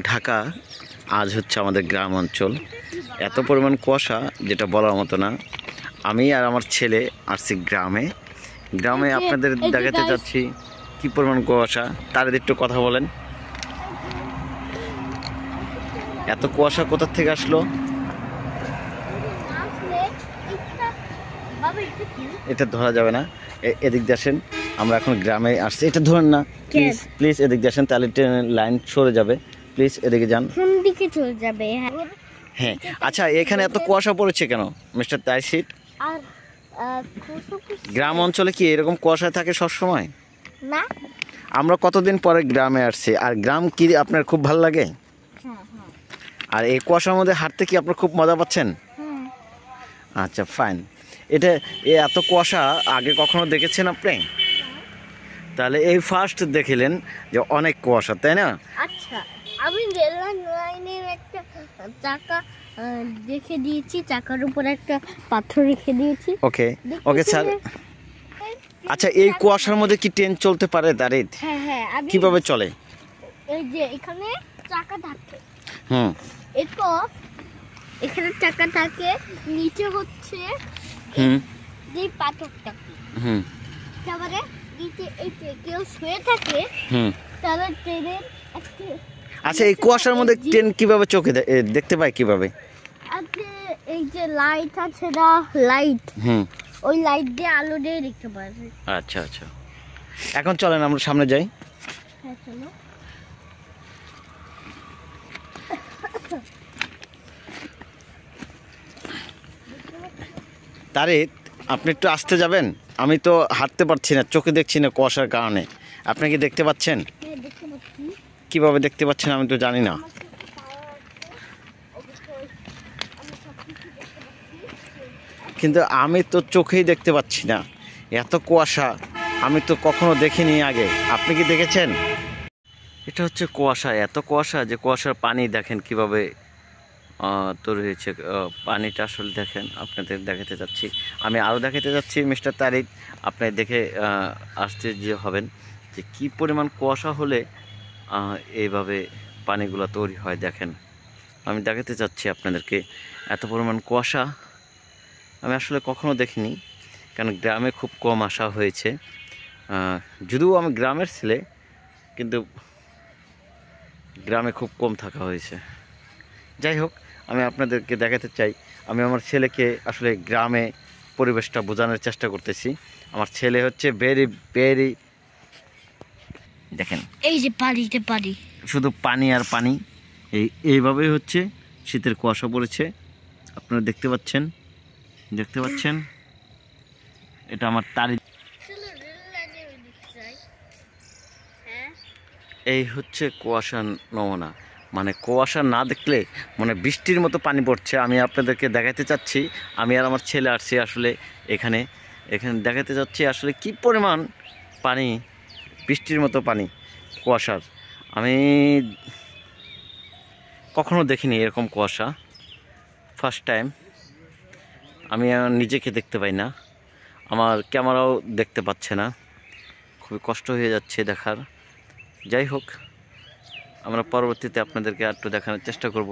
ঢাকা, আজ হচ্ছে আমাদের গ্রাম অঞ্চল। এত পরিমাণ কুয়াশা যেটা বলার মতো না। আমি আর আমার ছেলে আসছি গ্রামে আপনাদের দেখাতে যাচ্ছি কি পরিমাণ কুয়াশা। তার একটু কথা বলেন, এত কুয়াশা কোথা থেকে আসলো? এটা ধরা যাবে না, এদিক দিয়ে আসেন। আমরা এখন গ্রামে আসছি, এটা ধরেন না প্লিজ প্লিজ, এদিক দিয়ে আসেন, তাহলে লাইন সরে যাবে। প্লিজ এদিকে যান। কোন দিকে চলে যাবে? হ্যাঁ আচ্ছা, এখানে এত কুয়াশা পড়েছে কেন মিস্টার তাইসির? আর গ্রাম অঞ্চলে কি এরকম কুয়াশা থাকে সব সময়? না, আমরা কতদিন পরে গ্রামে আসছি, আর গ্রাম কি আপনার খুব ভালো লাগে? আর এই কুয়াশার মধ্যে হাঁটতে কি আপনার খুব মজা পাচ্ছেন? আচ্ছা ফাইন। এটা এত কুয়াশা আগে কখনো দেখেছেন আপনি? তাহলে এই ফার্স্ট দেখিলেন যে অনেক কুয়াশা, তাই না? আচ্ছা, আমি রেল লাইনের একটা চাকা রেখে দিয়েছি, চাকার উপর একটা পাথর রেখে দিয়েছি। ওকে ওকে স্যার। আচ্ছা, এই কুয়াশার মধ্যে কি ট্রেন চলতে পারে দাঁড়িয়ে? হ্যাঁ, কিভাবে চলে? এই যে এখানে চাকা থাকে, এরপর এখানে চাকা থাকে, নিচে হচ্ছে যে পাথরটা, তারপরে নিচে এই কেউ শুয়ে থাকে, তাহলে ট্রেনের একটা। আচ্ছা, এই কুয়াশার মধ্যে ট্রেন কিভাবে চোখে দেখতে পায় কিভাবে? আচ্ছা, এই যে লাইট আছে না, লাইট, ওই লাইট দিয়ে আলো দিয়ে দেখতে পাওয়া যায়। আচ্ছা আচ্ছা, এখন চলেন আমরা সামনে যাই। হ্যাঁ চলো। তারিক, আপনি একটু আসতে যাবেন? আমি তো হাঁটতে পারছি না, চোখে দেখছি না কুয়াশার কারণে। আপনি কি দেখতে পাচ্ছেন? কিভাবে দেখতে পাচ্ছেন আমি তো জানি না। কিন্তু আমি তো চোখেই দেখতে পাচ্ছি না, এত কুয়াশা আমি তো কখনো দেখিনি আগে। আপনি কি দেখেছেন? এটা হচ্ছে কুয়াশা, এত কুয়াশা যে কুয়াশার পানি দেখেন কিভাবে তৈরি হয়েছে। পানিটা আসলে দেখেন, আপনাদের দেখাতে যাচ্ছি। আমি আরও দেখাতে যাচ্ছি মিস্টার তারিক, আপনি দেখে আশ্চর্য হবেন যে কী পরিমাণ কুয়াশা হলে এইভাবে পানিগুলো তৈরি হয়। দেখেন, আমি দেখাতে চাচ্ছি আপনাদেরকে, এত পরিমাণ কুয়াশা আমি আসলে কখনো দেখিনি, কারণ গ্রামে খুব কম আসা হয়েছে। যদিও আমি গ্রামের ছেলে, কিন্তু গ্রামে খুব কম থাকা হয়েছে। যাই হোক, আমি আপনাদেরকে দেখাতে চাই, আমি আমার ছেলেকে আসলে গ্রামে পরিবেশটা বোঝানোর চেষ্টা করতেছি। আমার ছেলে হচ্ছে ভেরি দেখেন, এই যে পানি, শুধু পানি আর পানি। এইভাবেই হচ্ছে শীতের কুয়াশা পড়েছে, আপনারা দেখতে পাচ্ছেন এটা আমার তারিখ। এই হচ্ছে কুয়াশার নমুনা, মানে কুয়াশা না দেখলে মানে বৃষ্টির মতো পানি পড়ছে। আমি আপনাদেরকে দেখাতে চাচ্ছি, আমি আর আমার ছেলে আসছি আসলে এখানে দেখাতে চাচ্ছি আসলে কি পরিমাণ পানি, বৃষ্টির মতো পানি কুয়াশার। আমি কখনো দেখিনি এরকম কুয়াশা, ফার্স্ট টাইম। আমি নিজেকে দেখতে পাই না, আমার ক্যামেরাও দেখতে পাচ্ছে না, খুবই কষ্ট হয়ে যাচ্ছে দেখার। যাই হোক, আমরা পরবর্তীতে আপনাদেরকে একটু দেখানোর চেষ্টা করব।